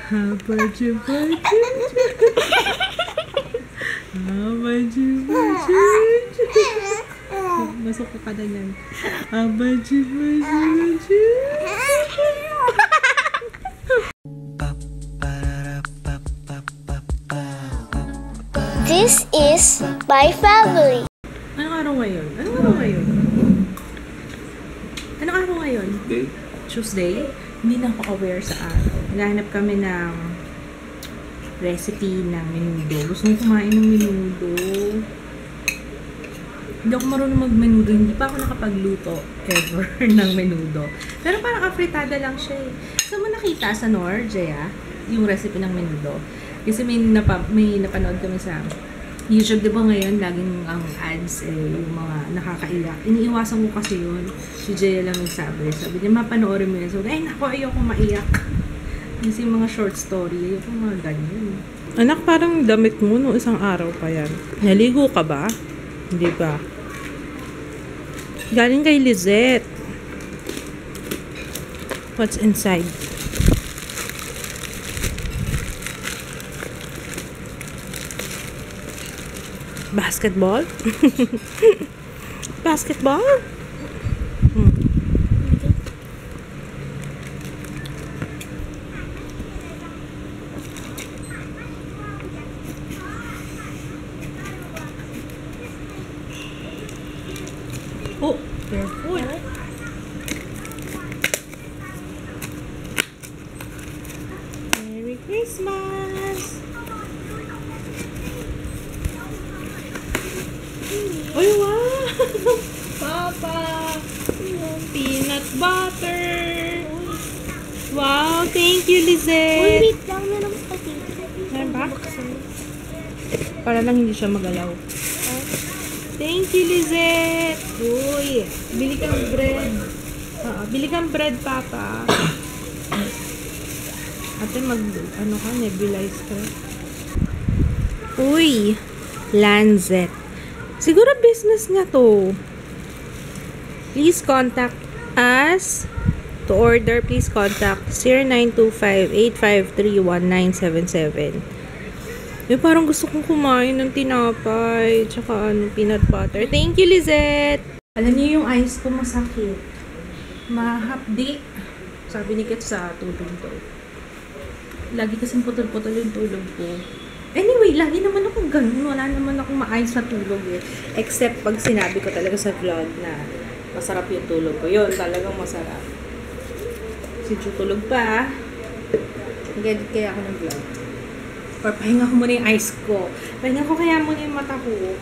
Masok ka na yan. This is my family. Anong araw ngayon? Tuesday? Hindi na ako aware sa araw. Naghahanap kami ng recipe ng menudo. Gusto kong kumain ng menudo. Hindi ako marunong mag-menudo. Hindi pa ako nakapagluto ever ng menudo. Pero parang afritada lang siya eh. Saan mo nakita sa Jaya? Yung recipe ng menudo. Kasi may napanood kami sa YouTube, di ba ngayon, laging ang ads yung mga nakakaiyak. Iniiwasan ko kasi yun. Si Jaya lang nagsabi. Sabi niya, mapanoorin mo yun. So, ay naku, ayoko maiyak. Kasi yung mga short story, ayoko mga ganyan. Anak, parang damit mo no isang araw pa yan. Naligo ka ba? Hindi ba? Galing kay Lizette. What's inside? Basketball? Basketball? Oh, careful. Merry Christmas! Uy, wow! Papa! Peanut butter! Wow! Thank you, Lizette! Uy, wait lang na lang spaghetti. Meron ba? Para lang hindi siya magalaw. Thank you, Lizette! Uy! Bili kang bread. Bili kang bread, Papa. Ate, nebulize ka. Uy! Lancet. Siguro business nga to. Please contact us. To order, please contact 0925-853-1977. Parang gusto kong kumain ng tinapay. Tsaka peanut butter. Thank you, Lizette! Alam niyo yung eyes ko masakit. Mahapdi. Sabi ni Kat sa tulog ko. Lagi kasing putol-putol yung tulog ko. Anyway, lagi naman akong ganun. Wala naman akong maayos na tulog eh. Except pag sinabi ko talaga sa vlog na masarap yung tulog ko. Yun, talagang masarap. Si Ju tulog pa. Nag-edit kaya ako ng vlog. Or pahinga ko muna yung eyes ko. Pahinga ko kaya muna yung mata ko.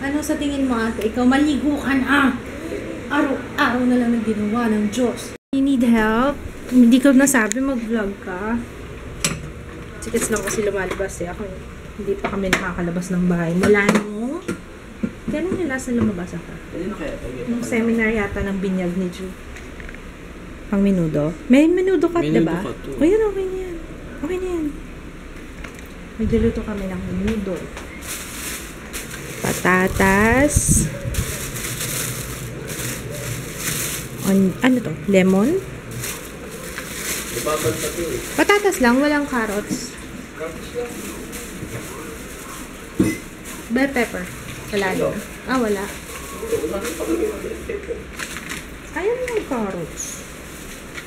Ano sa tingin mo, ate? Ikaw, maligo ka na. Araw-araw na lang na ginawa ng Diyos. You need help? Hindi ko nasabi mag-vlog ka. Sikits lang kasi lumalabas eh. Ako, hindi pa kami nakakalabas ng bahay. Mula mo? Kailan yung last na lumabas ako? Nung seminar yata ng binyag ni Ju. Pang menudo? May menudo cut, diba? O yan, okay na yan. Okay na yan. Nagluluto kami ng menudo. Patatas. Ano to? Lemon? Patatas lang, walang carrots. Bell pepper. Wala na. Wala. Ayaw mo yung carrots.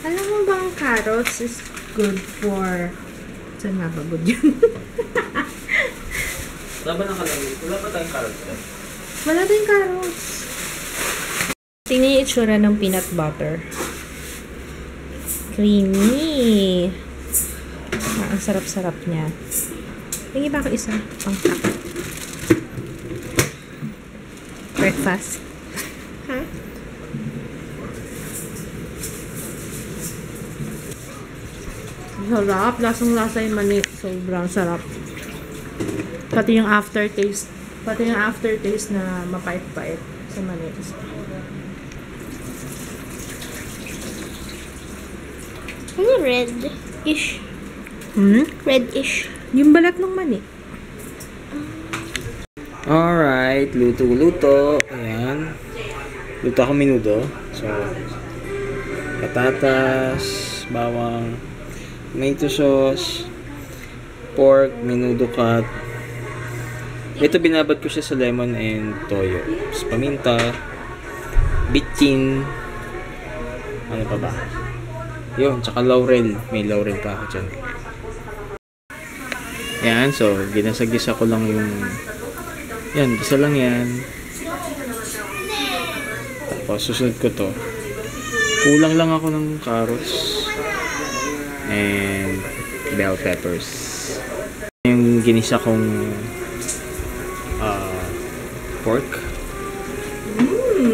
Alam mo ba ang carrots is good for... Saan nga ba good yun? Wala ba nakalagay? Wala ba tayong carrots? Wala tayong carrots. Tingnan yung itsura ng peanut butter. Creamy. Ang sarap-sarap niya. Tingin ba ako isa? Pang-tak. Breakfast. Huh? Sarap. Lasang-lasa yung mani. Sobrang sarap. Pati yung aftertaste. Pati yung aftertaste na mapait-pait sa mani. Ano red-ish? Red-ish. Yung balat ng mani. Alright, luto-luto. Ayan. Luto ako menudo. So, patatas, bawang, tomato sauce, pork, menudo cut. Ito binabad ko siya sa lemon and toyo. Tapos paminta, bitchin, ano pa ba? Yun, tsaka laurel. May laurel pa ako dyan. Yan, so ginasagisa ko lang yung yan, gisa lang yan. Tapos susunod ko to. Kulang lang ako ng carrots and bell peppers. Yung ginisa kong pork.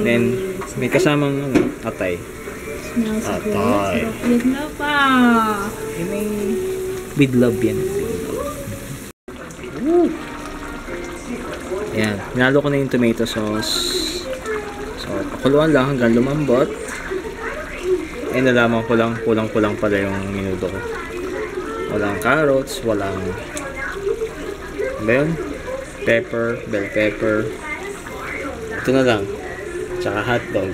Then may kasamang atay. Smells Atay. good. With love pa. With love yan. Woo! Ayan. Hinalo ko na yung tomato sauce. So, pakuluan lang hanggang lumambot. Eh, nalaman ko lang, kulang-kulang pala yung minuto ko. Walang carrots, walang ba yun? Pepper, bell pepper. Ito na lang. Tsaka hotdog.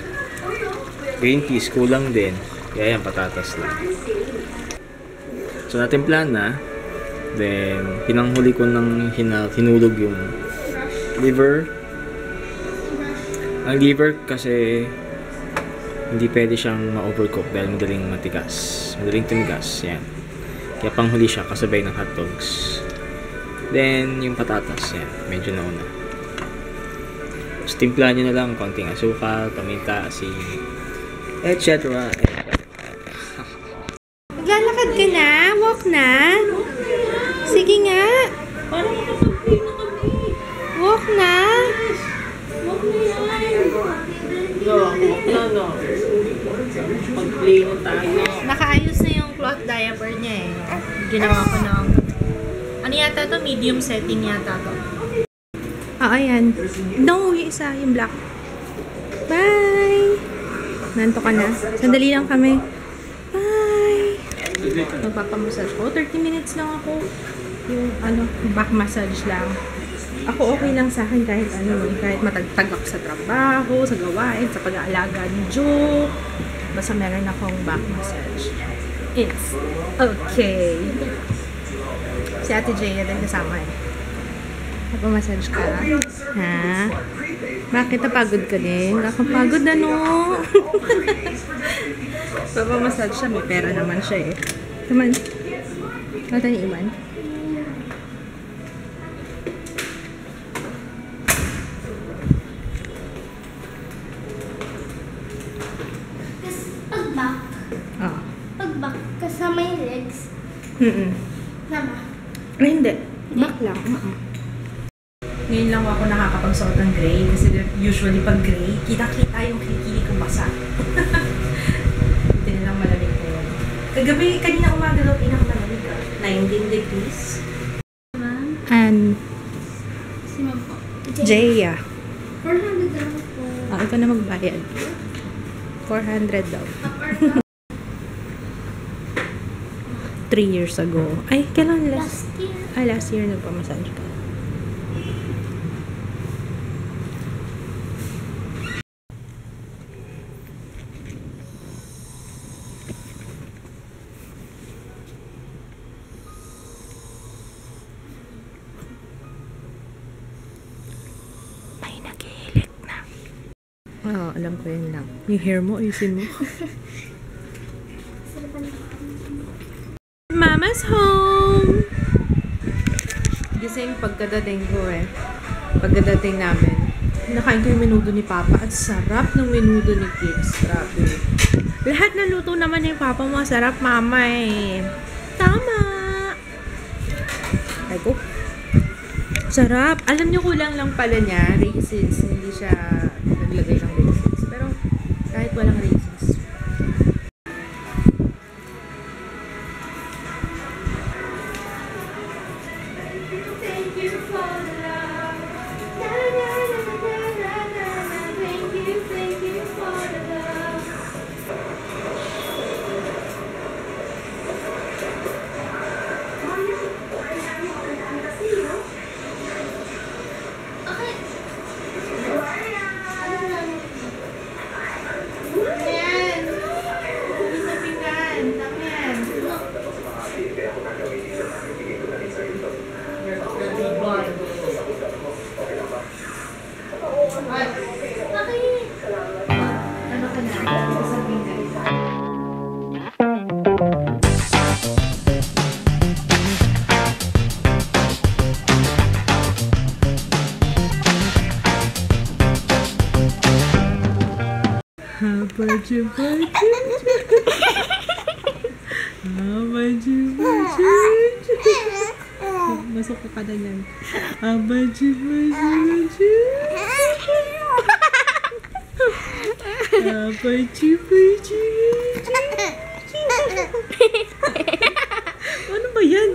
Green peas, kulang din. Kaya yan, patatas lang. So, natimplan na. Then, pinanghuli ko ng hinulog yung liver. Ang liver kasi hindi pwede siyang ma-overcook dahil madaling matigas. Madaling tumigas. Yan. Kaya panghuli siya kasabay ng hotdogs. Then, yung patatas. Yan. Medyo nauna. Tapos, timpla nyo na lang konting asukal, paminta, asin, etc. Maglalakad ka na? Walk na? Sige nga. Parang nakapag-play na kami. Walk na. Walk na yan. Walk na, no? Mag-play na tayo. Nakaayos na yung cloth diaper niya eh. Ginawa ko ng... Ano yata to? Medium setting yata to. Ayan. No, yung isa. Yung black. Bye! Nanto ka na. Sandali lang kami. Bye! Magpapamassage ko. 30 minutes lang ako. Yung back massage lang. Ako okay lang sa akin kahit kahit matagtag ako sa trabaho, sa gawain, sa pag-aalaga ni Joe. Basta meron akong back massage. It's okay. Si Ate Jaya din kasama eh. Nagpamassage ka? Ha? Bakit napagod ka din? Nakapagod Papamassage siya. May pera naman siya eh. Come on. Mata ni Iman. Pag-back. Ah. Pag-back. Kasama yung legs. Sama. Ay, hindi. Back lang. Ngayon lang ako nakakapagsuot ng gray kasi usually pag gray, kita-kita yung kilikili kong basa. Hindi na lang malamig na yun. Kagabi, kanina umaga daw pinakamalamig ka. 19 degrees. And Si Ma'am po. Jaya. 400 lang po. Ikaw na magbayad. 400 daw. 3 years ago. Ay, kailan last? Last year. Last year nagpamassage ka. May naghihilik na. Oo, alam ko yun lang. Yung hair mo, ayusin mo. Mama's home! Gising pagkadating ko eh. Pagkadating namin. Nakain ko yung menudo ni Papa. At sarap ng menudo ni Kids. Grabe. Lahat na luto naman ni Papa mo. Sarap, Mama eh. Tama! Ay ko. Sarap. Alam niyo, kulang lang pala niya. Raisins. Hindi siya naglagay ng raisins. Pero kahit walang raisins. Okay. Ano ka na? Sasabihin ka. Masok ka na yan. Ano ba yan?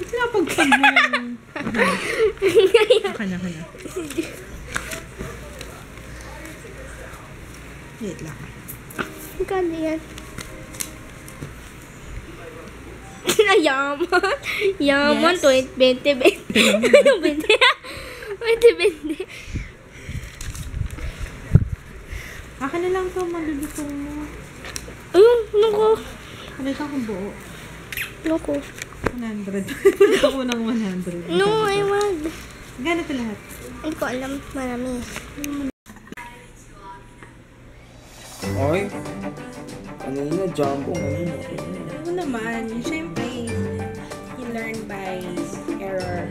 Pinapagpag mo yung... Kanya. Wait lang. Magkano yan? Yaman. Yes. 20. 20. Akin na lang to, malulutong mo. Ayun, ano ko? Halika kong buo. Ano ko? 100. Ito ko ng 100. No, I want. Ganito lahat. Hindi ko alam. Marami. Oy. Kanina, jumbo. Ano naman, siyempre, you learn by error.